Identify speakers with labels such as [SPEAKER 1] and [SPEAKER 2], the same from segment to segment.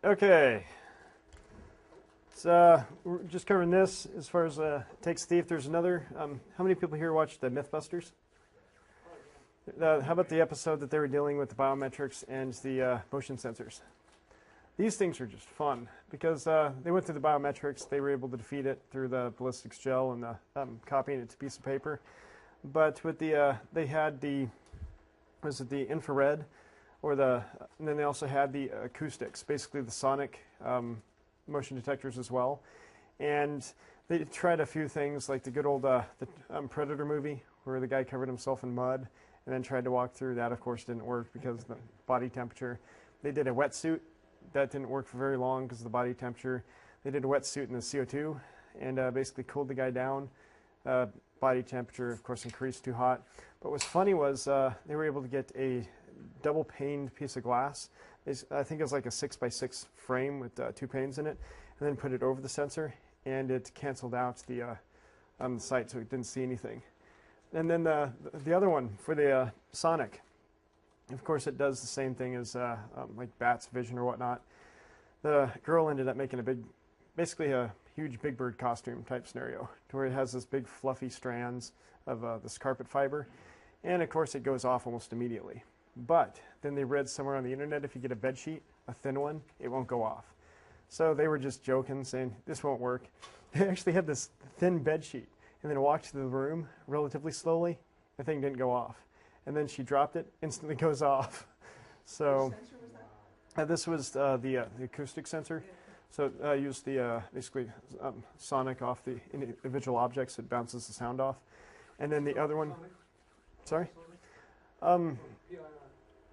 [SPEAKER 1] Okay. We're just covering this as far as takes thief. There's another. How many people here watched the Mythbusters? How about the episode that they were dealing with the biometrics and the motion sensors? These things are just fun because they went through the biometrics. They were able to defeat it through the ballistics gel and the copying it to a piece of paper. But with the they had the infrared, and then they also had the acoustics, basically the sonic motion detectors as well. And they tried a few things like the good old Predator movie where the guy covered himself in mud and then tried to walk through. That, of course, didn't work because of the body temperature. They did a wetsuit. That didn't work for very long because of the body temperature. They did a wetsuit in the CO2 and basically cooled the guy down. Body temperature, of course, increased too hot. But what's funny was they were able to get a double-paned piece of glass. I think it was like a 6x6 frame with 2 panes in it, and then put it over the sensor, and it canceled out the sight, so it didn't see anything. And then the other one for the sonic, of course, it does the same thing as like Bat's vision or whatnot. The girl ended up making basically a huge Big Bird costume type scenario, to where it has this big fluffy strands of this carpet fiber, and of course it goes off almost immediately. But then they read somewhere on the internet, if you get a bed sheet, a thin one, it won't go off. So they were just joking, saying this won't work. They actually had this thin bed sheet, and then walked to the room relatively slowly. The thing didn't go off, and then she dropped it, instantly goes off. So
[SPEAKER 2] Which sensor was that?
[SPEAKER 1] this was the acoustic sensor. So used the basically sonic off the individual objects. It bounces the sound off, and then the other one. Sorry.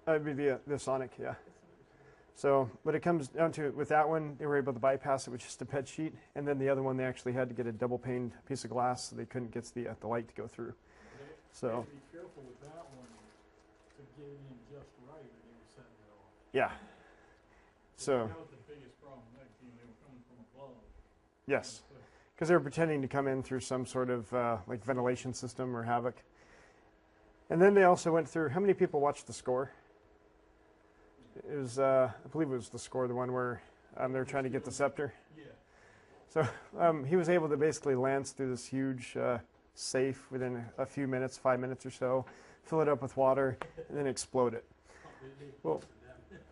[SPEAKER 1] That'd be the sonic, yeah. So, but it comes down to with that one, they were able to bypass it with just a bed sheet, and then the other one they actually had to get a double-paned piece of glass, so they couldn't get the light to go through. So.
[SPEAKER 3] You have to be careful with that one to get it in just right, or they were setting it off.
[SPEAKER 1] Yeah. So.
[SPEAKER 3] That was the biggest problem. That team, they were coming from above.
[SPEAKER 1] Yes, because they were pretending to come in through some sort of like ventilation system or havoc. And then they also went through. How many people watched The Score? It was, I believe it was The Score, the one where they were trying to get the scepter.
[SPEAKER 3] Yeah.
[SPEAKER 1] So he was able to basically lance through this huge safe within a few minutes, 5 minutes or so, fill it up with water, and then explode it. Well,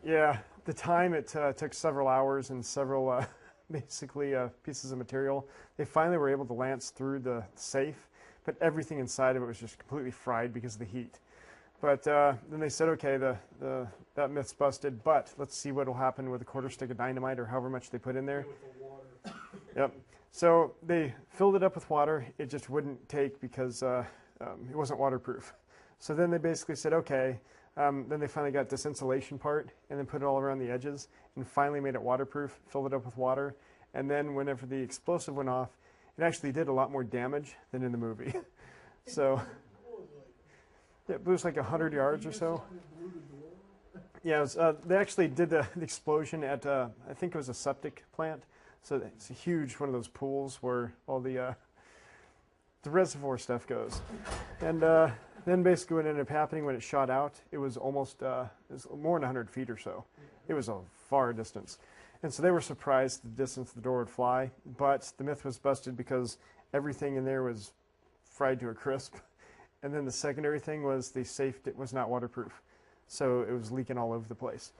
[SPEAKER 1] yeah, the time it took several hours and several basically pieces of material. They finally were able to lance through the safe, but everything inside of it was just completely fried because of the heat. But then they said, okay, that myth's busted, but let's see what will happen with a quarter stick of dynamite or however much they put in there.
[SPEAKER 3] With the water.
[SPEAKER 1] Yep. So they filled it up with water. It just wouldn't take because it wasn't waterproof. So then they basically said, okay. Then they finally got this insulation part and then put it all around the edges and finally made it waterproof, filled it up with water. And then whenever the explosive went off, it actually did a lot more damage than in the movie. So yeah, it was like 100 yards or so. Yeah, it was, they actually did the explosion at, I think it was a septic plant. So it's a huge one of those pools where all the reservoir stuff goes. And then basically what ended up happening when it shot out, it was almost it was more than 100 feet or so. It was a far distance. And so they were surprised the distance the door would fly. But the myth was busted because everything in there was fried to a crisp. And then the secondary thing was the safe was not waterproof. So it was leaking all over the place.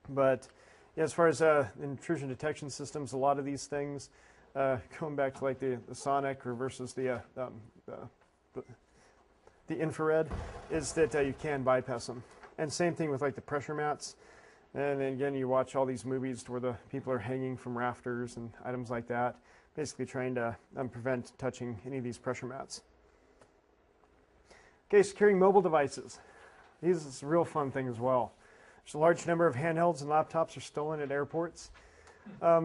[SPEAKER 1] But yeah, as far as intrusion detection systems, a lot of these things, going back to like the sonic or versus the infrared, is that you can bypass them. And same thing with like the pressure mats. And then again, you watch all these movies where the people are hanging from rafters and items like that, basically trying to prevent touching any of these pressure mats. Okay, securing mobile devices. This is a real fun thing as well. There's a large number of handhelds and laptops are stolen at airports. A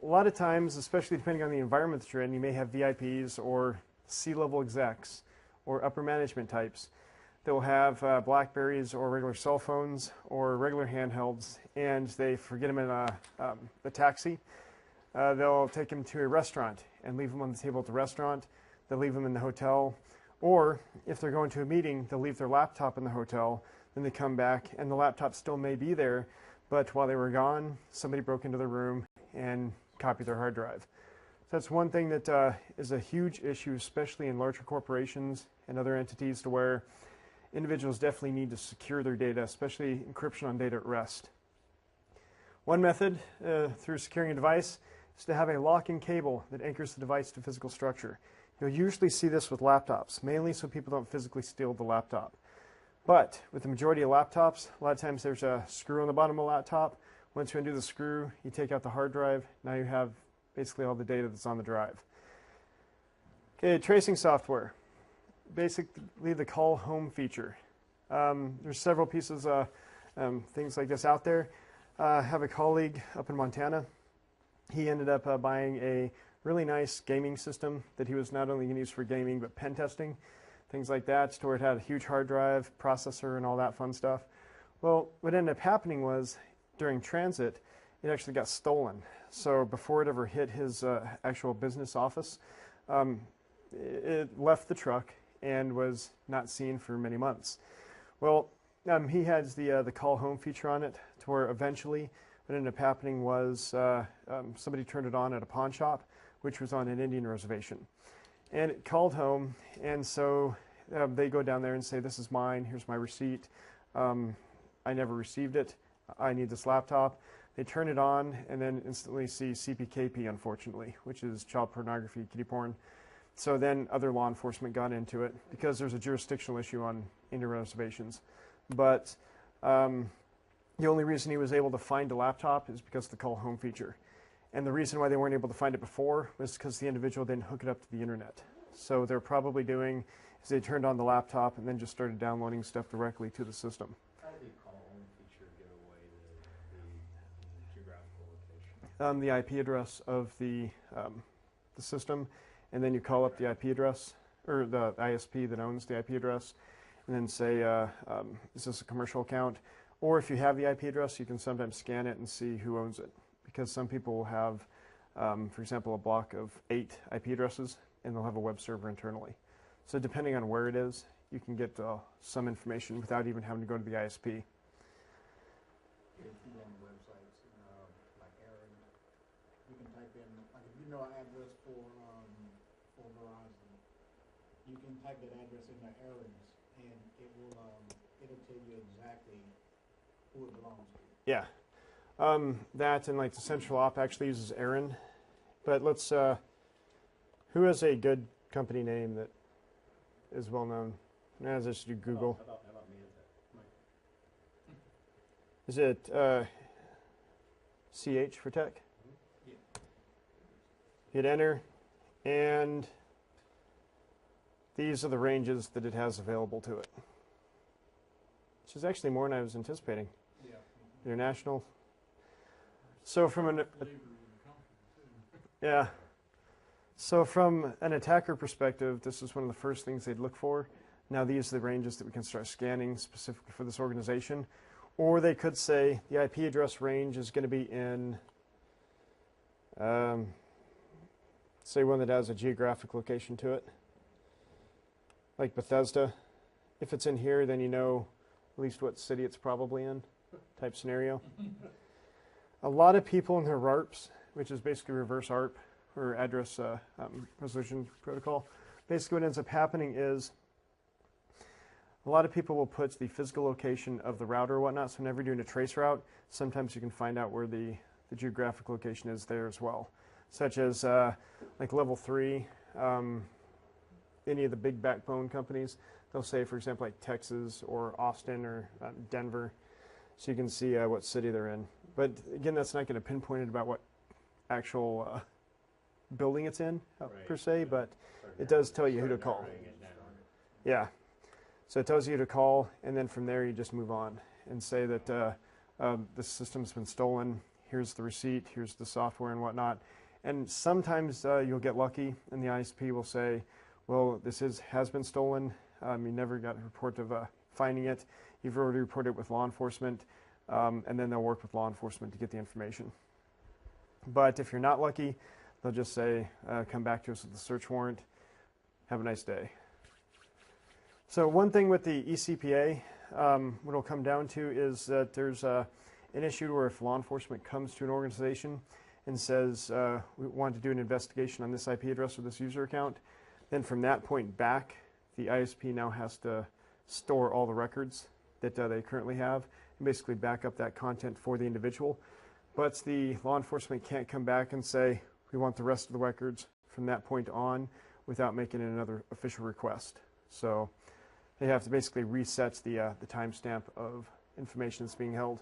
[SPEAKER 1] lot of times, especially depending on the environment that you're in, you may have VIPs or C-level execs or upper management types. They'll have Blackberries or regular cell phones or regular handhelds, and they forget them in a taxi. They'll take them to a restaurant and leave them on the table at the restaurant. They'll leave them in the hotel. Or if they're going to a meeting, they'll leave their laptop in the hotel. Then they come back, and the laptop still may be there, but while they were gone, somebody broke into their room and copied their hard drive. So that's one thing that is a huge issue, especially in larger corporations and other entities, to where individuals definitely need to secure their data, especially encryption on data at rest. One method through securing a device is to have a locking cable that anchors the device to physical structure. You'll usually see this with laptops, mainly so people don't physically steal the laptop. But with the majority of laptops, a lot of times there's a screw on the bottom of the laptop. Once you undo the screw, you take out the hard drive. Now you have basically all the data that's on the drive. Okay, tracing software. Basically the call home feature. There's several pieces of things like this out there. I have a colleague up in Montana. He ended up buying a really nice gaming system that he was not only going to use for gaming, but pen testing, things like that, to where it had a huge hard drive, processor, and all that fun stuff. Well, what ended up happening was, during transit, it actually got stolen. So before it ever hit his actual business office, it left the truck and was not seen for many months. Well, he has the call home feature on it, to where eventually what ended up happening was somebody turned it on at a pawn shop, which was on an Indian reservation. And it called home, and so they go down there and say, "This is mine, here's my receipt. I never received it. I need this laptop." They turn it on and then instantly see CPKP, unfortunately, which is child pornography, kiddie porn. So then other law enforcement got into it because there's a jurisdictional issue on Indian reservations. But the only reason he was able to find a laptop is because of the call home feature. And the reason why they weren't able to find it before was because the individual didn't hook it up to the internet. So they're probably doing is they turned on the laptop and then just started downloading stuff directly to the system.
[SPEAKER 2] How did the call home feature give away the geographical location?
[SPEAKER 1] The IP address of the system, and then you call up the IP address, or the ISP that owns the IP address, and then say, is this a commercial account? Or if you have the IP address, you can sometimes scan it and see who owns it. Because some people will have, for example, a block of 8 IP addresses, and they'll have a web server internally. So depending on where it is, you can get some information without even having to go to the ISP.
[SPEAKER 3] If you go on websites, like Aaron, you can type in, like if you know an address for Verizon, you can type that address into Aaron's, and it will, it'll tell you exactly who it belongs to.
[SPEAKER 1] Yeah. That and like the central op actually uses Aaron. But let's, who has a good company name that is well known? As I should do Google.
[SPEAKER 2] How about me?
[SPEAKER 1] Is it CH for tech?
[SPEAKER 3] Yeah.
[SPEAKER 1] Hit enter, and these are the ranges that it has available to it, which is actually more than I was anticipating.
[SPEAKER 3] Yeah.
[SPEAKER 1] International. So from an yeah. So from an attacker perspective, this is one of the first things they'd look for. Now these are the ranges that we can start scanning specifically for this organization. Or they could say the IP address range is going to be in, say one that has a geographic location to it, like Bethesda. If it's in here, then you know at least what city it's probably in, type scenario. A lot of people in their RARPs, which is basically reverse ARP, or address resolution protocol, basically what ends up happening is a lot of people will put the physical location of the router or whatnot, so whenever you're doing a trace route, sometimes you can find out where the geographic location is there as well, such as like level 3, any of the big backbone companies, they'll say, for example, like Texas or Austin or Denver, so you can see what city they're in. But again, that's not going to pinpoint it about what actual building it's in, per se, but it does tell you who to call. Yeah. So it tells you to call, and then from there you just move on and say that the system's been stolen, here's the receipt, here's the software and whatnot. And sometimes you'll get lucky, and the ISP will say, well, this has been stolen, you never got a report of finding it, you've already reported it with law enforcement, and then they'll work with law enforcement to get the information. But if you're not lucky, they'll just say, come back to us with the search warrant, have a nice day. So one thing with the eCPA, what it'll come down to is that there's an issue where if law enforcement comes to an organization and says, we want to do an investigation on this IP address or this user account, then from that point back, the ISP now has to store all the records that they currently have and basically back up that content for the individual. But the law enforcement can't come back and say, we want the rest of the records from that point on without making another official request. So they have to basically reset the timestamp of information that's being held.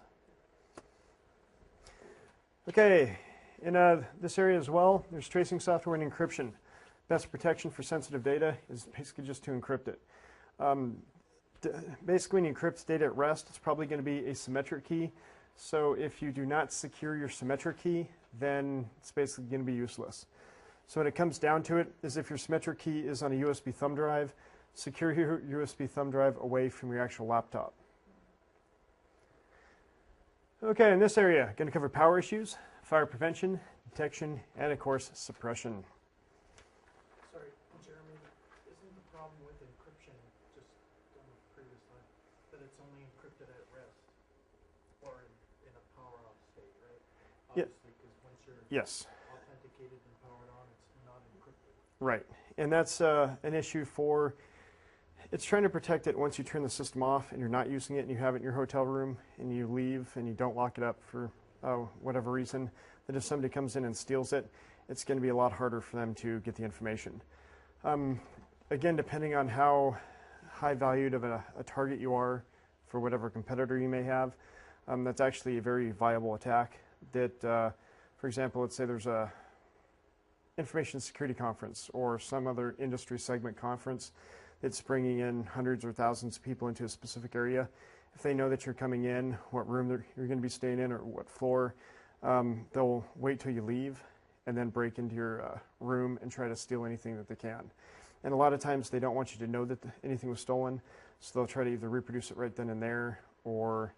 [SPEAKER 1] Okay, in this area as well, there's tracing software and encryption. Best protection for sensitive data is basically just to encrypt it. Basically, when you encrypt data at rest, it's probably going to be a symmetric key. So if you do not secure your symmetric key, then it's basically going to be useless. So when it comes down to it, is if your symmetric key is on a USB thumb drive, secure your USB thumb drive away from your actual laptop. Okay, in this area, going to cover power issues, fire prevention, detection, and of course, suppression.
[SPEAKER 3] Sorry, Jeremy, isn't the problem with encryption, just on the previous line, that it's only encrypted at rest or in a power-off state, right?
[SPEAKER 1] Yeah.
[SPEAKER 3] Obviously, because once you're
[SPEAKER 1] Yes.
[SPEAKER 3] authenticated and powered on, it's not encrypted.
[SPEAKER 1] Right, and that's an issue for, it's trying to protect it once you turn the system off and you're not using it and you have it in your hotel room and you leave and you don't lock it up for whatever reason, that if somebody comes in and steals it, it's going to be a lot harder for them to get the information. Again, depending on how high valued of a target you are for whatever competitor you may have, that's actually a very viable attack that, for example, let's say there's a information security conference or some other industry segment conference that's bringing in hundreds or thousands of people into a specific area. If they know that you're coming in, what room you're going to be staying in or what floor, they'll wait till you leave and then break into your room and try to steal anything that they can. And a lot of times they don't want you to know that anything was stolen, so they'll try to either reproduce it right then and there or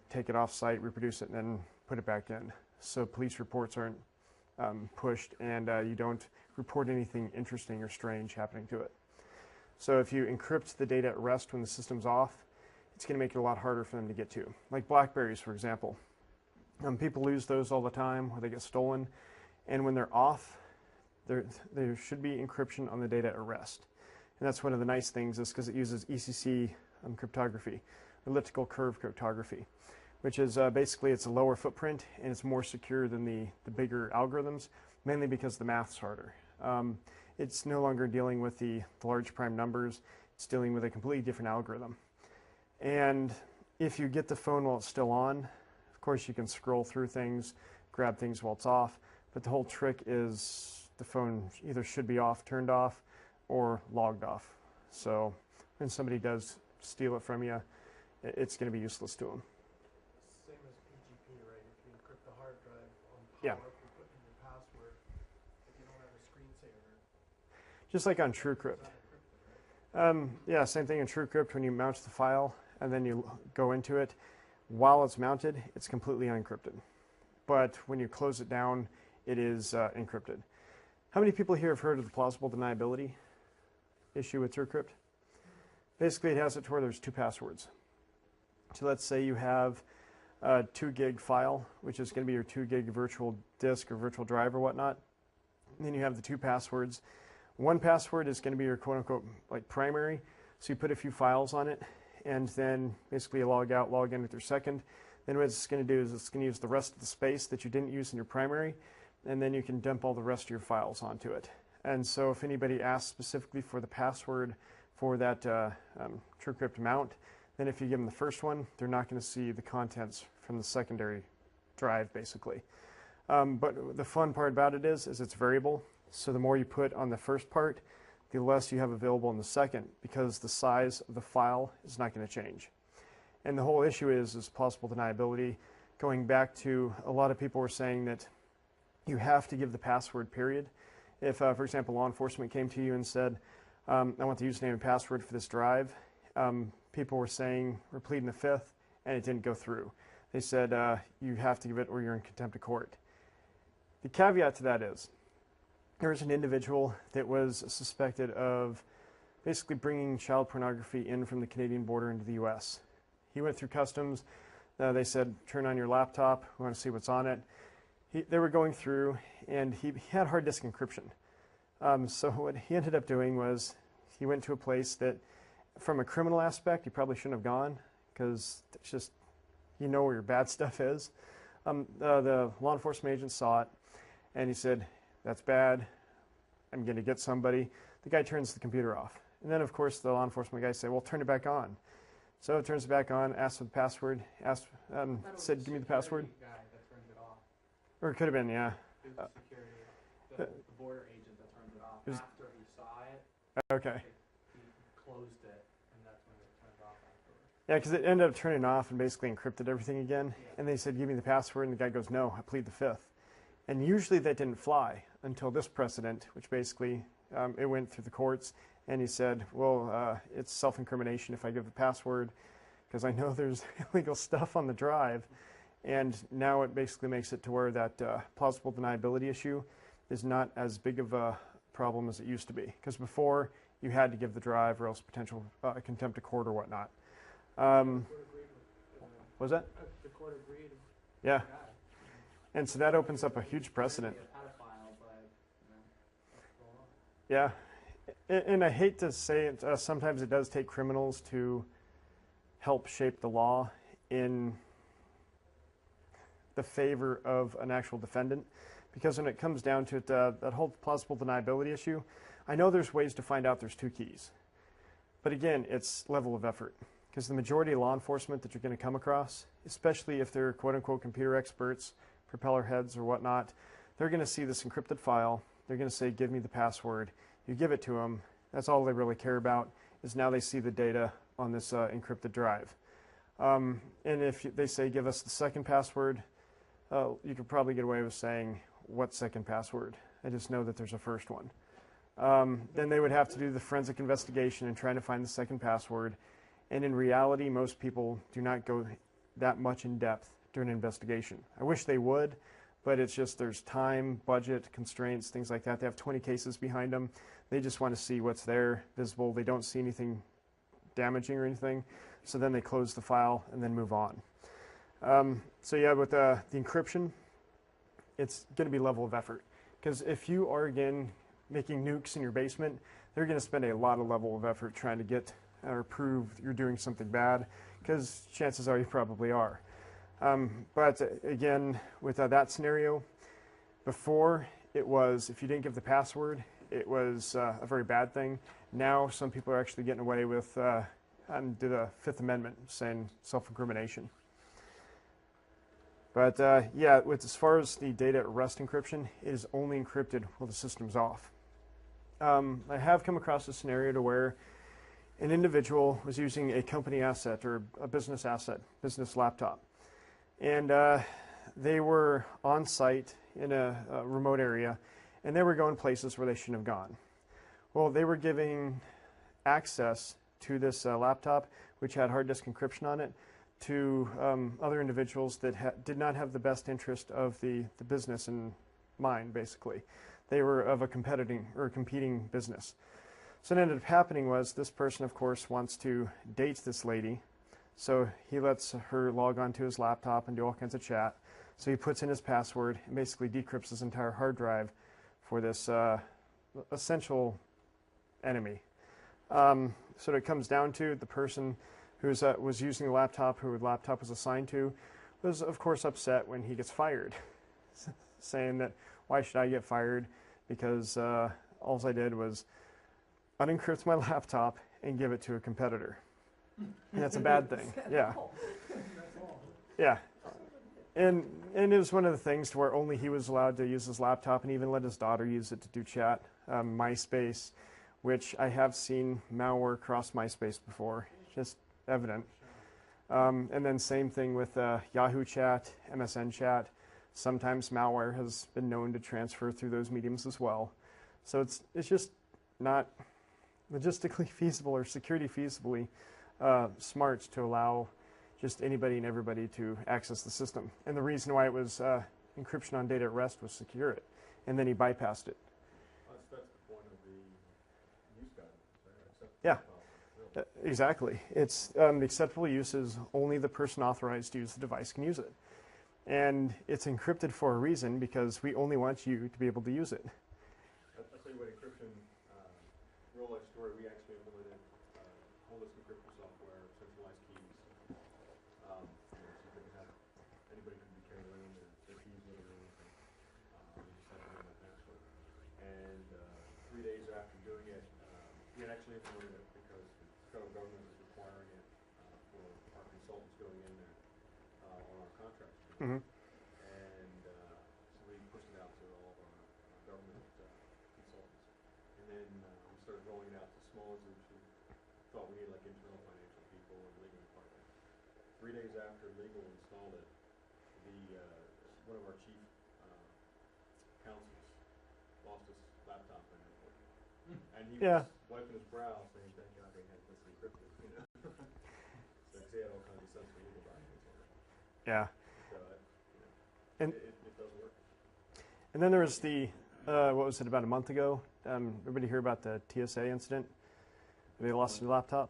[SPEAKER 1] take it off site, reproduce it, and then put it back in. So police reports aren't pushed and you don't report anything interesting or strange happening to it. So if you encrypt the data at rest when the system's off, it's going to make it a lot harder for them to get to. Like BlackBerries, for example. People lose those all the time or they get stolen. And when they're off, there should be encryption on the data at rest. And that's one of the nice things is because it uses ECC cryptography, elliptical curve cryptography, which is basically it's a lower footprint and it's more secure than the bigger algorithms, mainly because the math's harder. It's no longer dealing with the large prime numbers. It's dealing with a completely different algorithm. And if you get the phone while it's still on, of course you can scroll through things, grab things while it's off, but the whole trick is the phone either should be off, turned off, or logged off. So when somebody does steal it from you, it's going to be useless to them.
[SPEAKER 3] Same as PGP, right? If you encrypt the hard drive on power,
[SPEAKER 1] Yeah.
[SPEAKER 3] if you put in your password, if you don't have a screensaver,
[SPEAKER 1] Just like on TrueCrypt.
[SPEAKER 3] it's not encrypted, right?
[SPEAKER 1] Yeah, same thing in TrueCrypt. When you mount the file and then you go into it, while it's mounted, it's completely unencrypted. But when you close it down, it is encrypted. How many people here have heard of the plausible deniability issue with TrueCrypt? Basically, it has it to where there's two passwords. So let's say you have a 2 gig file, which is going to be your 2 gig virtual disk or virtual drive or whatnot. And then you have the two passwords. One password is going to be your quote-unquote like primary. So you put a few files on it, and then basically you log out, log in with your second. Then what it's going to do is it's going to use the rest of the space that you didn't use in your primary, and then you can dump all the rest of your files onto it. And so if anybody asks specifically for the password for that TrueCrypt mount, then if you give them the first one, they're not going to see the contents from the secondary drive, basically. But the fun part about it is it's variable. So the more you put on the first part, the less you have available in the second, because the size of the file is not going to change. And the whole issue is plausible deniability. Going back to a lot of people were saying that you have to give the password, period. If, for example, law enforcement came to you and said, I want the username and password for this drive, people were saying, we're pleading the fifth, and it didn't go through. They said, you have to give it or you're in contempt of court. The caveat to that is, there was an individual that was suspected of basically bringing child pornography in from the Canadian border into the U.S. He went through customs. They said, turn on your laptop. We want to see what's on it. They were going through, and he had hard disk encryption. So what he ended up doing was he went to a place that, from a criminal aspect, he probably shouldn't have gone, because it's just, you know where your bad stuff is. The law enforcement agent saw it, and he said, that's bad. I'm going to get somebody. The guy turns the computer off. And then, of course, the law enforcement guy said, well, turn it back on. So it turns it back on, asks for the password, said, give me the password.
[SPEAKER 2] Guy that turns it off.
[SPEAKER 1] Or it could have been, yeah.
[SPEAKER 2] It was the security, the border agent that turned it off. After he saw it,
[SPEAKER 1] Okay.
[SPEAKER 2] he closed it, and that's when it turned off afterwards.
[SPEAKER 1] Yeah, because it ended up turning off and basically encrypted everything again. And they said, give me the password. And the guy goes, no, I plead the fifth. And usually that didn't fly until this precedent, which basically it went through the courts. And he said, well, it's self-incrimination if I give the password, because I know there's illegal stuff on the drive. And now it basically makes it to where that plausible deniability issue is not as big of a problem as it used to be. Because before, you had to give the drive or else potential contempt of court or whatnot. Was that?
[SPEAKER 2] The court agreed.
[SPEAKER 1] Yeah. And so that opens up a huge precedent. Yeah. And I hate to say it, sometimes it does take criminals to help shape the law in the favor of an actual defendant. Because when it comes down to it, that whole plausible deniability issue, I know there's ways to find out there's two keys. But again, it's level of effort. Because the majority of law enforcement that you're going to come across, especially if they're quote-unquote computer experts, propeller heads or whatnot, they're going to see this encrypted file. They're going to say, give me the password. You give it to them. That's all they really care about, is now they see the data on this encrypted drive. And if they say, give us the second password, you could probably get away with saying, what second password? I just know that there's a first one. Then they would have to do the forensic investigation and try to find the second password. And in reality, most people do not go that much in depth during an investigation. I wish they would, but it's just there's time, budget, constraints, things like that. They have 20 cases behind them. They just want to see what's there, visible. They don't see anything damaging or anything. So then they close the file and then move on. So yeah, with the encryption, it's going to be level of effort. Because if you are, again, making nukes in your basement, they're going to spend a lot of level of effort trying to get or prove you're doing something bad, because chances are you probably are. But again, with that scenario, before it was, if you didn't give the password, it was a very bad thing. Now some people are actually getting away with, do the Fifth Amendment, saying self-incrimination. But yeah, as far as the data at rest encryption, it is only encrypted while the system's off. I have come across a scenario to where an individual was using a company asset or a business asset, business laptop. And they were on site in a remote area, and they were going places where they shouldn't have gone. Well, they were giving access to this laptop, which had hard disk encryption on it, to other individuals that did not have the best interest of the business in mind, basically. They were of a competing business. So what ended up happening was this person, of course, wants to date this lady. So he lets her log onto his laptop and do all kinds of chat. So he puts in his password and basically decrypts his entire hard drive for this essential enemy. So what it comes down to, the person who was using the laptop, who the laptop was assigned to, was, of course, upset when he gets fired, saying that, why should I get fired? Because all I did was unencrypt my laptop and give it to a competitor. And that's a bad thing. Yeah. Yeah. And it was one of the things to where only he was allowed to use his laptop, and even let his daughter use it to do chat. MySpace, which I have seen malware across MySpace before, just evident. And then same thing with Yahoo Chat, MSN Chat. Sometimes malware has been known to transfer through those mediums as well. So it's just not logistically feasible or security feasibly smart to allow just anybody and everybody to access the system. And the reason why it was encryption on data at rest was secure it. And then he bypassed it.
[SPEAKER 2] That's the point of the use guide.
[SPEAKER 1] Yeah. Exactly. It's the acceptable use is only the person authorized to use the device can use it. And it's encrypted for a reason because we only want you to be able to use it.
[SPEAKER 2] I'll tell you what encryption, real life story, we actually implemented holistic encryption software, centralized keys. So you couldn't have, anybody could be carrying around their keys with them or anything. We just had to know that password. And 3 days after doing it, we had actually implemented it because the federal government was requiring it for our consultants going in there on our contracts.
[SPEAKER 1] Mm-hmm.
[SPEAKER 2] And so we pushed it out to all of our government consultants. And then we started rolling it out to smaller groups who thought we needed like internal financial people or legal department. 3 days after legal installed it, one of our chief counsels lost his laptop and it worked. And he was wiping his brow saying, thank God they had this encrypted, you know. So he had all kinds of sensitive legal documents on it.
[SPEAKER 1] Yeah. And
[SPEAKER 2] It does work.
[SPEAKER 1] And then there was the, what was it, about a month ago? Everybody hear about the TSA incident? They lost their laptop?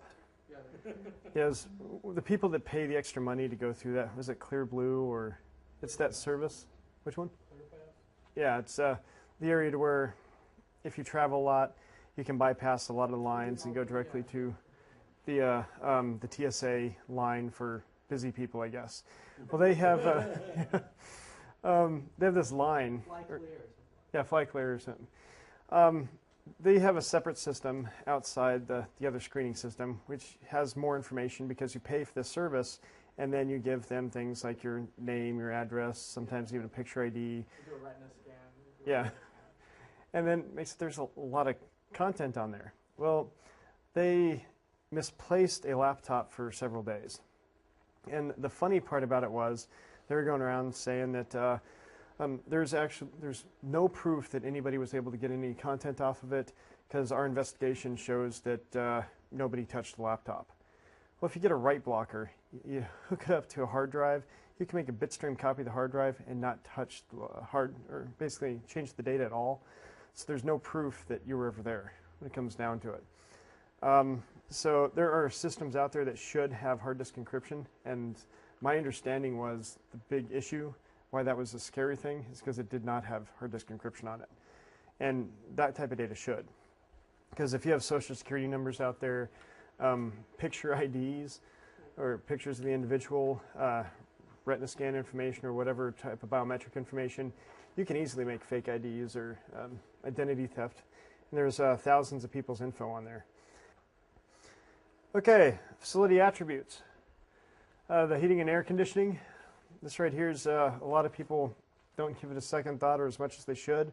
[SPEAKER 1] Yeah. It was the people that pay the extra money to go through that. Was it Clear Blue or it's that service? Which one? Yeah, it's the area to where if you travel a lot, you can bypass a lot of the lines and go directly to the TSA line for busy people, I guess. Well, they have this line. Fly Clear or something. They have a separate system outside the other screening system, which has more information because you pay for the service, and then you give them things like your name, your address, sometimes even a picture ID.
[SPEAKER 4] You do a retina scan.
[SPEAKER 1] Yeah. And then there's a lot of content on there. Well, they misplaced a laptop for several days. And the funny part about it was they were going around saying that there's no proof that anybody was able to get any content off of it because our investigation shows that nobody touched the laptop. Well, if you get a write blocker, you hook it up to a hard drive, you can make a bitstream copy of the hard drive and not touch the or basically change the data at all. So there's no proof that you were ever there when it comes down to it. So there are systems out there that should have hard disk encryption, and my understanding was the big issue, why that was a scary thing, is because it did not have hard disk encryption on it. And that type of data should. Because if you have social security numbers out there, picture IDs, or pictures of the individual, retina scan information, or whatever type of biometric information, you can easily make fake IDs or identity theft. And there's thousands of people's info on there. Okay, facility attributes. The heating and air conditioning. This right here is a lot of people don't give it a second thought or as much as they should,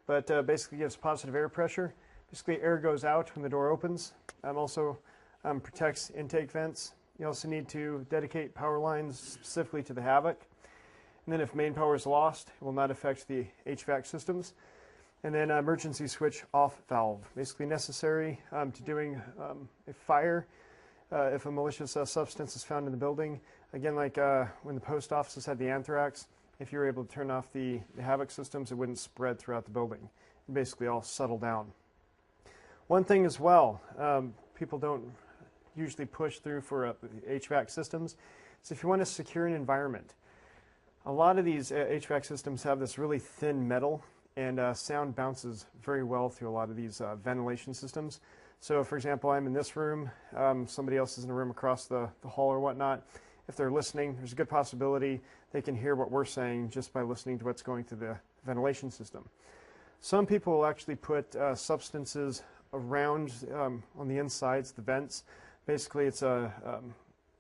[SPEAKER 1] but basically gives positive air pressure. Basically, air goes out when the door opens. Also protects intake vents. You also need to dedicate power lines specifically to the Havoc. And then if main power is lost, it will not affect the HVAC systems. And then emergency switch off valve, basically necessary to doing a fire if a malicious substance is found in the building. Again, like when the post offices had the anthrax, if you were able to turn off the Havoc systems, it wouldn't spread throughout the building. It basically all settle down. One thing as well, people don't usually push through for HVAC systems, is if you want to secure an environment. A lot of these HVAC systems have this really thin metal, and sound bounces very well through a lot of these ventilation systems. So, for example, I'm in this room, somebody else is in a room across the hall or whatnot. If they're listening, there's a good possibility they can hear what we're saying just by listening to what's going through the ventilation system. Some people will actually put substances around on the insides, the vents. Basically, it's a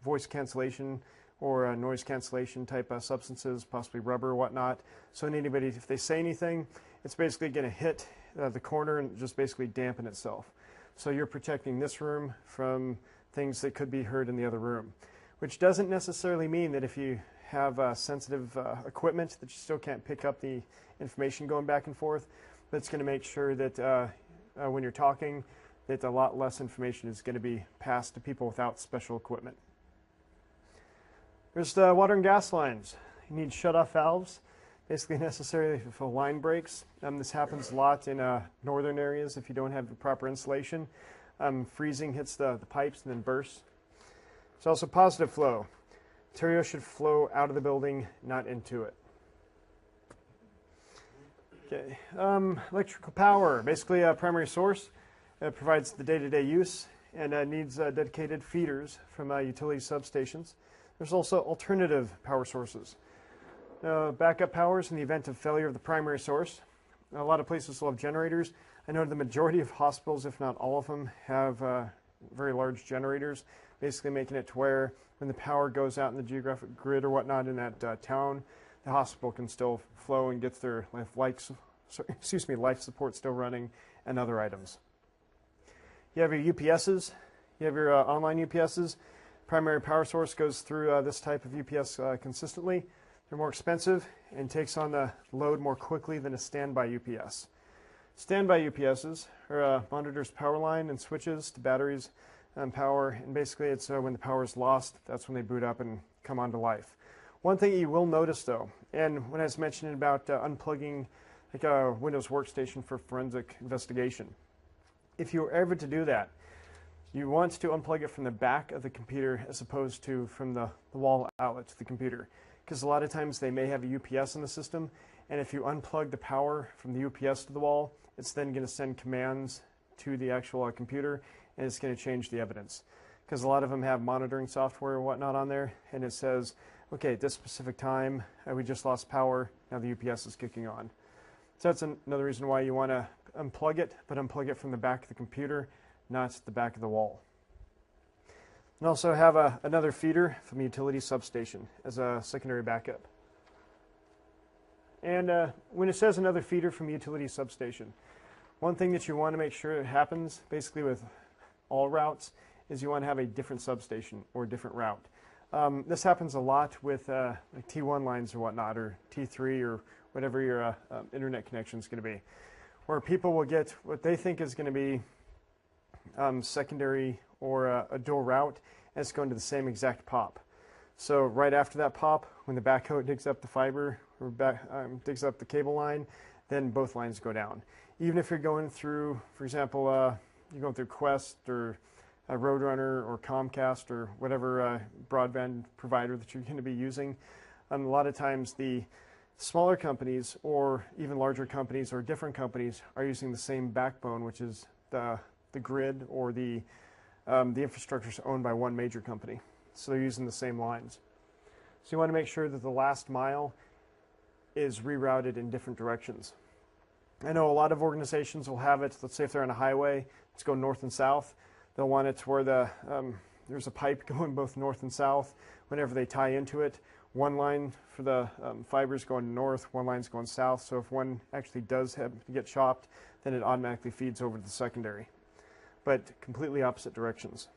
[SPEAKER 1] voice cancellation or noise cancellation type of substances, possibly rubber or whatnot. So anybody, if they say anything, it's basically going to hit the corner and just basically dampen itself. So you're protecting this room from things that could be heard in the other room, which doesn't necessarily mean that if you have sensitive equipment that you still can't pick up the information going back and forth, but it's going to make sure that when you're talking, that a lot less information is going to be passed to people without special equipment. There's the water and gas lines. You need shut-off valves, basically necessary if a line breaks. This happens a lot in northern areas if you don't have the proper insulation. freezing hits the pipes and then bursts. There's also positive flow. Material should flow out of the building, not into it. Okay, electrical power, basically a primary source. It provides the day-to-day use and needs dedicated feeders from utility substations. There's also alternative power sources. Backup powers in the event of failure of the primary source. A lot of places will have generators. I know the majority of hospitals, if not all of them, have very large generators, basically making it to where when the power goes out in the geographic grid or whatnot in that town, the hospital can still flow and gets their life support still running and other items. You have your UPSs. You have your online UPSs. Primary power source goes through this type of UPS consistently. They're more expensive and takes on the load more quickly than a standby UPS. Standby UPSs are monitors power line and switches to batteries and power, and basically it's when the power is lost, that's when they boot up and come onto life. One thing you will notice though, and when I was mentioning about unplugging like a Windows workstation for forensic investigation, if you were ever to do that, you want to unplug it from the back of the computer as opposed to from the wall outlet to the computer. Because a lot of times they may have a UPS in the system, and if you unplug the power from the UPS to the wall, it's then going to send commands to the actual computer, and it's going to change the evidence. Because a lot of them have monitoring software and whatnot on there, and it says, okay, at this specific time, we just lost power, now the UPS is kicking on. So that's another reason why you want to unplug it, but unplug it from the back of the computer, not the back of the wall. And also have another feeder from the utility substation as a secondary backup. And when it says another feeder from utility substation, one thing that you want to make sure it happens basically with all routes is you want to have a different substation or a different route. This happens a lot with like T1 lines or whatnot, or T3 or whatever your internet connection is going to be, where people will get what they think is going to be secondary or a dual route, and it's going to the same exact pop. So right after that pop, when the backhoe digs up the fiber or digs up the cable line, then both lines go down. Even if you're going through, for example, you're going through Quest or Roadrunner or Comcast or whatever broadband provider that you're going to be using, a lot of times the smaller companies or even larger companies or different companies are using the same backbone, which is the grid or the infrastructure is owned by one major company. So they're using the same lines. So you want to make sure that the last mile is rerouted in different directions. I know a lot of organizations will have it, let's say if they're on a highway, let's go north and south. They'll want it to where there's a pipe going both north and south. Whenever they tie into it, one line for the fibers going north, one line's going south. So if one actually does have to get chopped, then it automatically feeds over to the secondary. But completely opposite directions.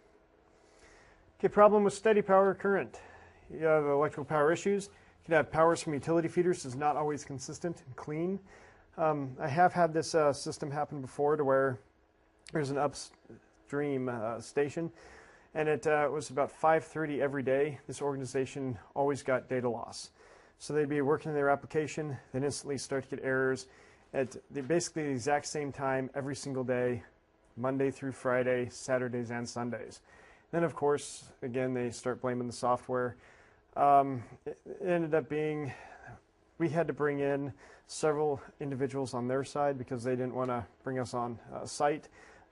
[SPEAKER 1] Okay, problem with steady power current. You have electrical power issues. You can have powers from utility feeders is not always consistent and clean. I have had this system happen before to where there's an upstream station, and it was about 5:30 every day. This organization always got data loss. So they'd be working their application, then instantly start to get errors at basically the exact same time every single day, Monday through Friday, Saturdays and Sundays. Then, of course, again, they start blaming the software. It ended up being, we had to bring in several individuals on their side because they didn't want to bring us on site.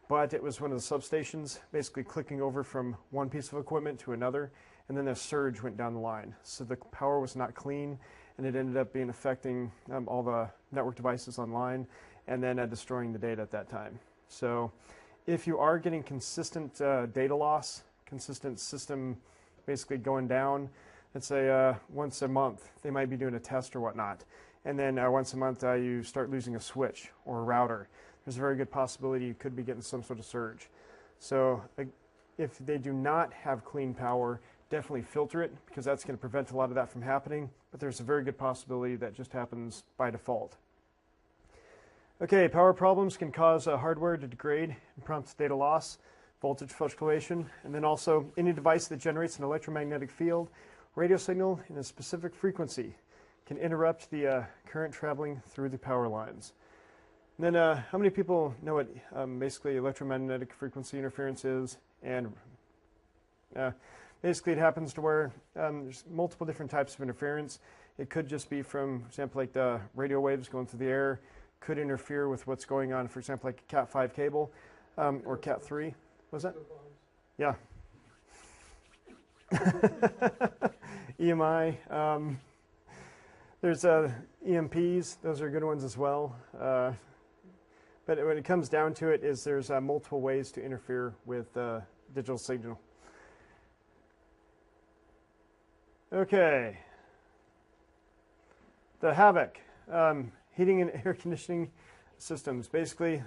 [SPEAKER 1] But it was one of the substations basically clicking over from one piece of equipment to another, and then a surge went down the line. So the power was not clean, and it ended up affecting all the network devices online, and then destroying the data at that time. So if you are getting consistent data loss, consistent system basically going down, let's say once a month, they might be doing a test or whatnot. And then once a month, you start losing a switch or a router. There's a very good possibility you could be getting some sort of surge. So if they do not have clean power, definitely filter it, because that's going to prevent a lot of that from happening. But there's a very good possibility that just happens by default. Okay, power problems can cause hardware to degrade and prompt data loss, voltage fluctuation, and then also any device that generates an electromagnetic field, radio signal in a specific frequency can interrupt the current traveling through the power lines. And then how many people know what basically electromagnetic frequency interference is? And basically it happens to where there's multiple different types of interference. It could just be from, for example, like the radio waves going through the air, could interfere with what's going on, for example, like a Cat5 cable or Cat3. Was that? Yeah. EMI. There's EMPs. Those are good ones as well. But when it comes down to it, is there's multiple ways to interfere with digital signal. Okay. The havoc. Heating and air conditioning systems. Basically,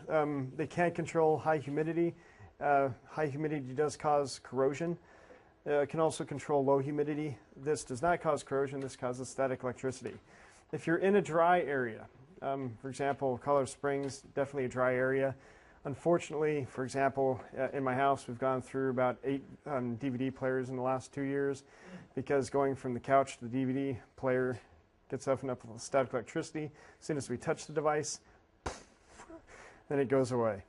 [SPEAKER 1] they can't control high humidity. High humidity does cause corrosion. It can also control low humidity. This does not cause corrosion. This causes static electricity. If you're in a dry area, for example, Colorado Springs, definitely a dry area. Unfortunately, for example, in my house, we've gone through about 8 DVD players in the last 2 years because going from the couch to the DVD player gets opened up with static electricity. As soon as we touch the device, then it goes away.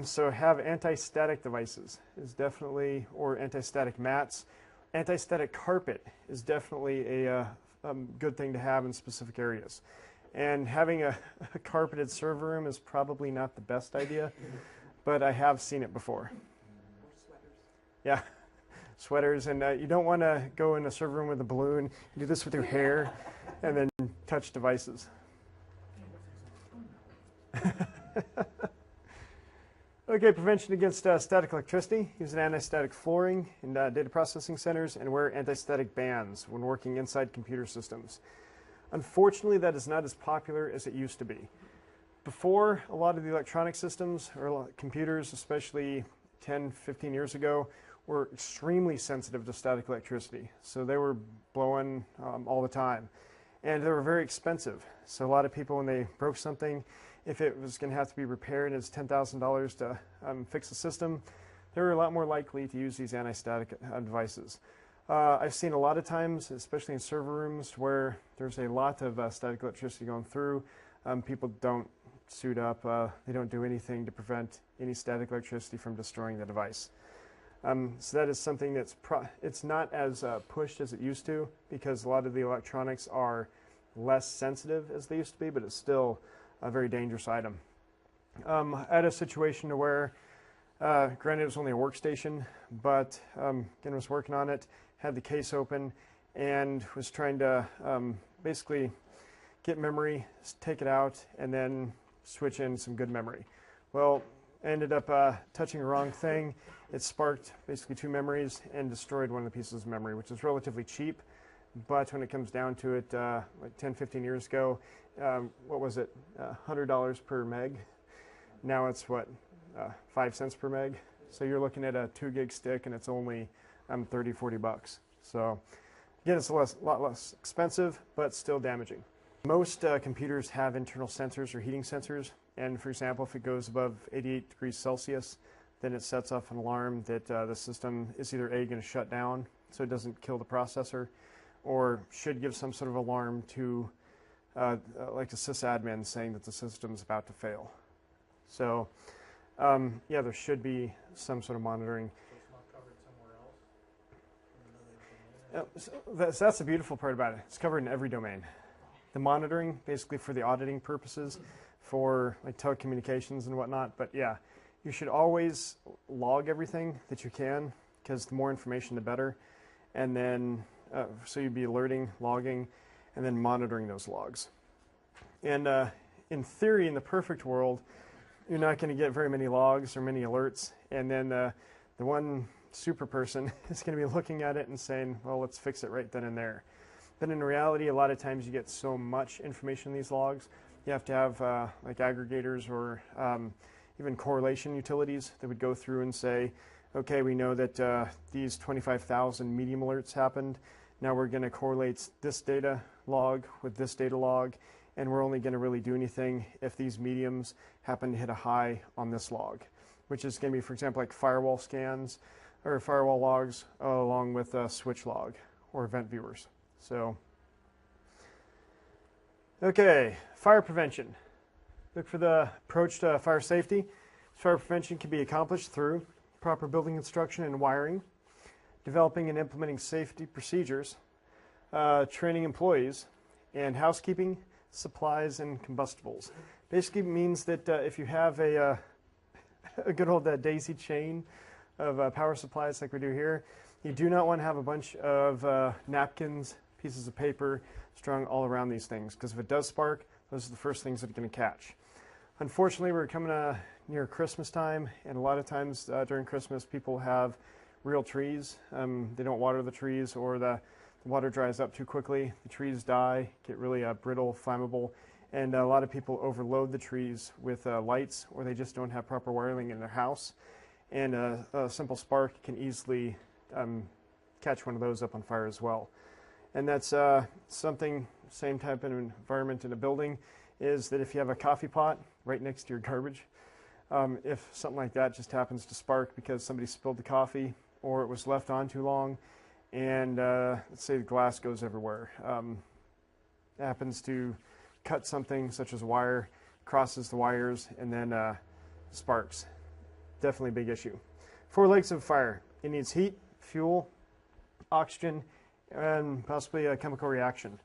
[SPEAKER 1] So have anti-static devices is definitely, or anti-static mats. Anti-static carpet is definitely a good thing to have in specific areas. And having a carpeted server room is probably not the best idea, but I have seen it before. Yeah, sweaters. And you don't want to go in a server room with a balloon, do this with your hair, and then touch devices. Okay, prevention against static electricity. Use an anti-static flooring in data processing centers and wear anti-static bands when working inside computer systems. Unfortunately, that is not as popular as it used to be. Before, a lot of the electronic systems, or computers, especially 10, 15 years ago, were extremely sensitive to static electricity. So they were blowing all the time. And they were very expensive. So a lot of people, when they broke something, if it was going to have to be repaired and it's $10,000 to fix the system, they were a lot more likely to use these anti-static devices. I've seen a lot of times, especially in server rooms, where there's a lot of static electricity going through. People don't suit up. They don't do anything to prevent any static electricity from destroying the device. So that is something that's it's not as pushed as it used to, because a lot of the electronics are less sensitive as they used to be, but it's still a very dangerous item. I had a situation where, granted it was only a workstation, but again, was working on it, had the case open, and was trying to basically get memory, take it out, and then switch in some good memory. Well, I ended up touching the wrong thing. It sparked basically 2 memories and destroyed one of the pieces of memory, which is relatively cheap. But when it comes down to it, like 10, 15 years ago, what was it, $100 per meg? Now it's what, 5 cents per meg? So you're looking at a 2 gig stick and it's only 30, 40 bucks. So again, it's a lot less expensive, but still damaging. Most computers have internal sensors or heating sensors. And for example, if it goes above 88 degrees Celsius, then it sets off an alarm that the system is either A, going to shut down so it doesn't kill the processor, or should give some sort of alarm to like a sysadmin saying that the system is about to fail. So yeah, there should be some sort of monitoring.
[SPEAKER 3] It's not covered somewhere else?
[SPEAKER 1] So that's the beautiful part about it. It's covered in every domain. The monitoring, basically for the auditing purposes, for like telecommunications and whatnot. But yeah, you should always log everything that you can, because the more information, the better. And then, so you'd be alerting, logging, and then monitoring those logs. And in theory, in the perfect world, you're not going to get very many logs or many alerts. And then the one super person is going to be looking at it and saying, well, let's fix it right then and there. But in reality, a lot of times you get so much information in these logs, you have to have like aggregators or even correlation utilities that would go through and say, okay, we know that these 25,000 medium alerts happened. Now we're going to correlate this data log with this data log, and we're only going to really do anything if these mediums happen to hit a high on this log, which is going to be, for example, like firewall scans or firewall logs along with a switch log or event viewers. So, okay, fire prevention. Look for the approach to fire safety. Fire prevention can be accomplished through proper building construction and wiring, developing and implementing safety procedures, training employees, and housekeeping, supplies, and combustibles. Basically means that if you have a good old daisy chain of power supplies like we do here, you do not want to have a bunch of napkins, pieces of paper strung all around these things, because if it does spark, those are the first things that are going to catch. Unfortunately, we're coming near Christmas time, and a lot of times during Christmas, people have real trees. They don't water the trees, or the water dries up too quickly. The trees die, get really brittle, flammable, and a lot of people overload the trees with lights, or they just don't have proper wiring in their house. And a simple spark can easily catch one of those up on fire as well. And that's something, same type of environment in a building, is that if you have a coffee pot right next to your garbage, if something like that just happens to spark because somebody spilled the coffee or it was left on too long, and let's say the glass goes everywhere, it happens to cut something such as a wire, crosses the wires, and then sparks. Definitely a big issue. 4 legs of fire. It needs heat, fuel, oxygen, and possibly a chemical reaction.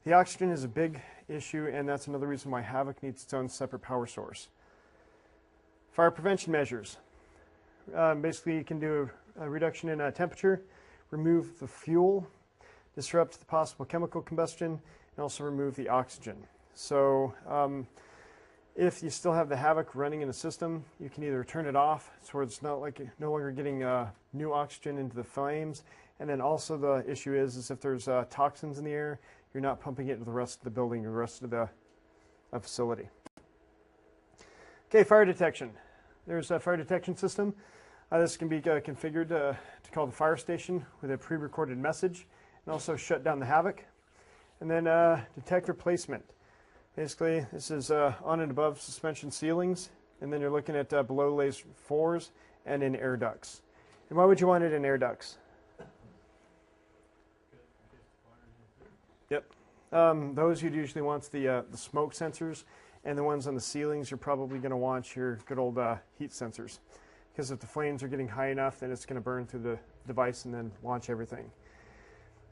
[SPEAKER 1] The oxygen is a big issue, and that's another reason why Havoc needs its own separate power source. Fire prevention measures. Basically, you can do a reduction in temperature, remove the fuel, disrupt the possible chemical combustion, and also remove the oxygen. So if you still have the Havoc running in the system, you can either turn it off so it's not like no longer getting new oxygen into the flames. And then also the issue is if there's toxins in the air, you're not pumping it into the rest of the building or the rest of the facility. Okay, fire detection. There's a fire detection system. This can be configured to call the fire station with a pre-recorded message, and also shut down the Havoc. And then detector placement. Basically, this is on and above suspension ceilings, and then you're looking at below laser floors and in air ducts. And why would you want it in air ducts? Yep. Those you'd usually want the smoke sensors, and the ones on the ceilings you're probably going to want your good old heat sensors, because if the flames are getting high enough, then it's going to burn through the device and then launch everything.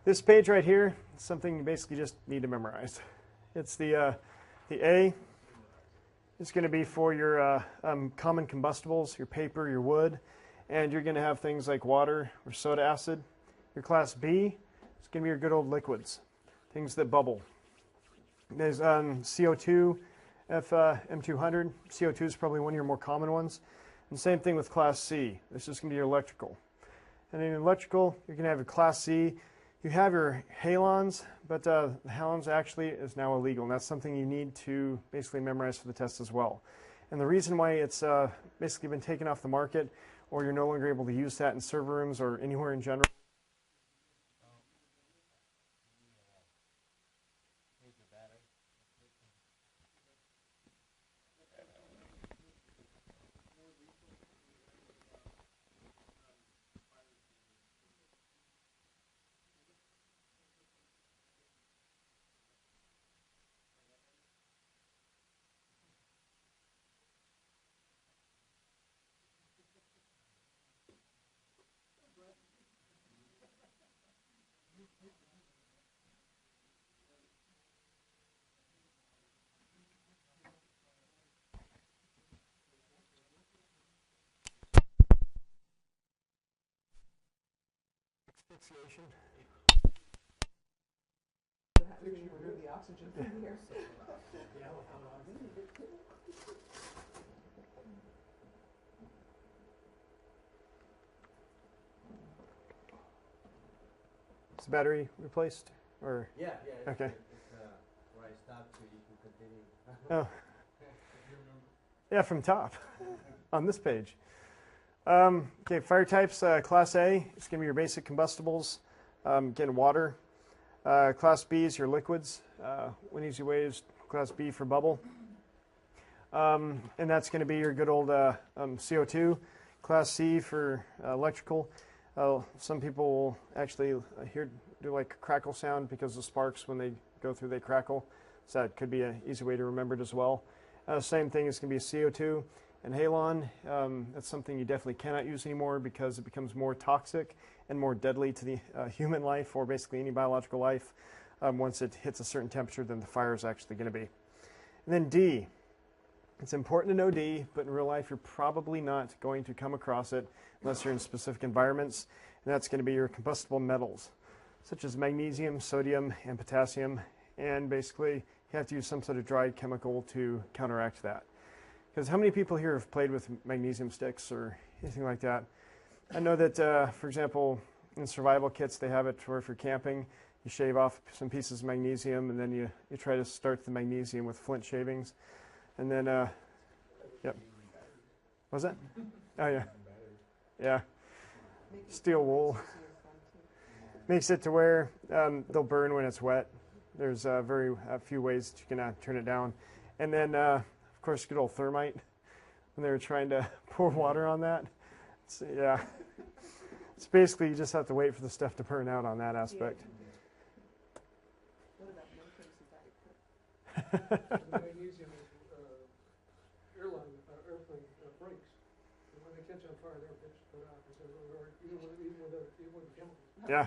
[SPEAKER 1] This page right here is something you basically just need to memorize. It's the A is going to be for your common combustibles, your paper, your wood, and you're going to have things like water or soda acid. Your class B is going to be your good old liquids, things that bubble. There's CO2, M200. CO2 is probably one of your more common ones. And same thing with class C. This is going to be your electrical. And in electrical, you're going to have your class C. You have your halons, but the halons actually is now illegal, and that's something you need to basically memorize for the test as well. And the reason why it's basically been taken off the market, or you're no longer able to use that in server rooms or anywhere in general, asphyxiation.
[SPEAKER 4] After you remove the oxygen from the air.
[SPEAKER 1] Is the battery replaced? Or
[SPEAKER 5] Yeah.
[SPEAKER 1] okay.
[SPEAKER 5] It's where I stopped, so you can continue.
[SPEAKER 1] Oh. Yeah, from top on this page. Okay, fire types. Class A is going to be your basic combustibles, getting water. Class B is your liquids. One easy way is Class B for bubble. And that's going to be your good old CO2. Class C for electrical. Some people will actually do like a crackle sound because the sparks, when they go through, they crackle. So that could be an easy way to remember it as well. Same thing is going to be CO2 and halon. That's something you definitely cannot use anymore because it becomes more toxic and more deadly to the human life, or basically any biological life, once it hits a certain temperature than the fire is actually going to be. And then D. It's important to know D, but in real life you're probably not going to come across it unless you're in specific environments, and that's going to be your combustible metals, such as magnesium, sodium, and potassium, and basically you have to use some sort of dry chemical to counteract that. Because how many people here have played with magnesium sticks or anything like that? I know that, for example, in survival kits they have it where if you're camping, you shave off some pieces of magnesium, and then you try to start the magnesium with flint shavings. And then, yep. What was that? Oh, yeah. Yeah. Steel wool. Makes it to where they'll burn when it's wet. There's very few ways that you can turn it down. And then, of course, good old thermite. When they were trying to pour water on that. Yeah. It's basically you just have to wait for the stuff to burn out on that aspect.
[SPEAKER 4] What about motors? Is that
[SPEAKER 6] Magnesium airplane brakes. And when they catch on fire, they're pitched put out. Or even with the chemicals.
[SPEAKER 1] Yeah.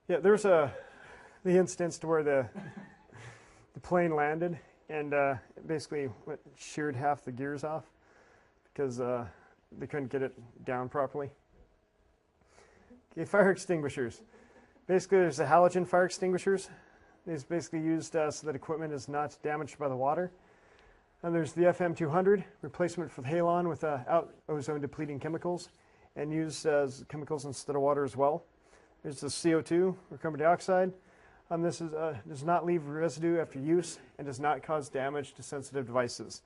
[SPEAKER 1] Yeah, there's the instance to where the plane landed and basically sheared half the gears off because they couldn't get it down properly. Okay, fire extinguishers. Basically, there's the halogen fire extinguishers. These basically used so that equipment is not damaged by the water. And there's the FM200, replacement for the halon with out ozone depleting chemicals, and used as chemicals instead of water as well. There's the CO2, or carbon dioxide. This does not leave residue after use and does not cause damage to sensitive devices,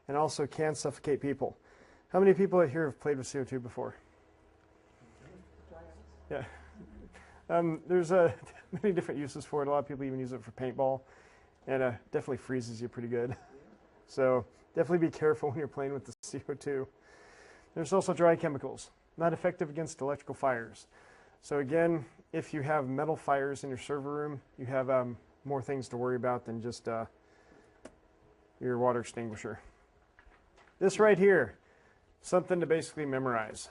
[SPEAKER 1] and also can suffocate people. How many people here have played with CO2 before? Yeah. There's many different uses for it. A lot of people even use it for paintball, and definitely freezes you pretty good. So definitely be careful when you're playing with the CO2. There's also dry chemicals, not effective against electrical fires. So again, if you have metal fires in your server room, you have more things to worry about than just your water extinguisher. This right here, something to basically memorize.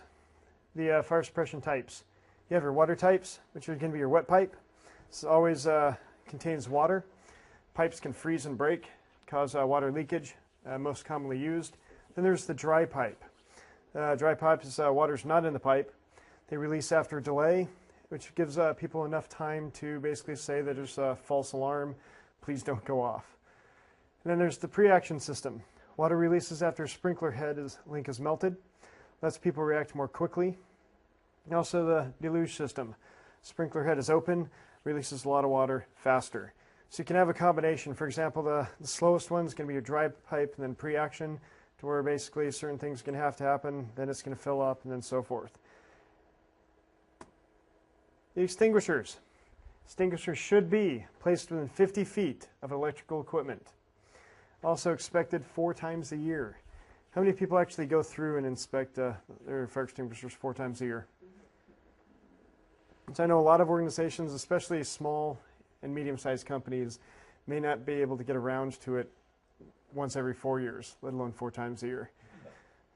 [SPEAKER 1] The fire suppression types. You have your water types, which are going to be your wet pipe. This always contains water. Pipes can freeze and break, cause water leakage, most commonly used. Then there's the dry pipe. Dry pipe is water's not in the pipe. They release after a delay, which gives people enough time to basically say that there's a false alarm, please don't go off. And then there's the pre-action system. Water releases after a sprinkler head link is melted. Lets people react more quickly. And also the deluge system. Sprinkler head is open, releases a lot of water faster. So you can have a combination. For example, the slowest one is going to be your dry pipe and then pre-action, to where basically certain things are going to have to happen, then it's going to fill up, and then so forth. The extinguishers. Extinguishers should be placed within 50 feet of electrical equipment. Also expected 4 times a year. How many people actually go through and inspect their fire extinguishers 4 times a year? So I know a lot of organizations, especially small and medium-sized companies, may not be able to get around to it once every 4 years, let alone 4 times a year.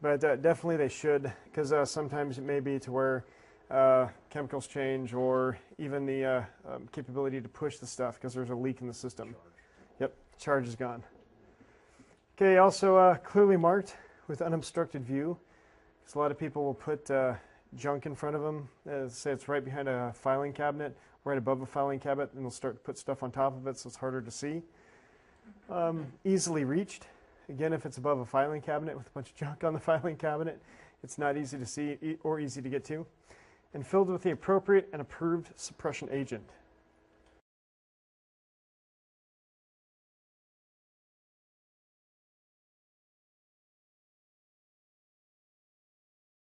[SPEAKER 1] But definitely they should, because sometimes it may be to where chemicals change, or even the capability to push the stuff because there's a leak in the system. Yep, charge is gone. Okay, also clearly marked with unobstructed view, because a lot of people will put junk in front of them. Say it's right behind a filing cabinet, right above a filing cabinet, and they'll start to put stuff on top of it so it's harder to see. Easily reached. Again, if it's above a filing cabinet with a bunch of junk on the filing cabinet, it's not easy to see or easy to get to. And filled with the appropriate and approved suppression agent.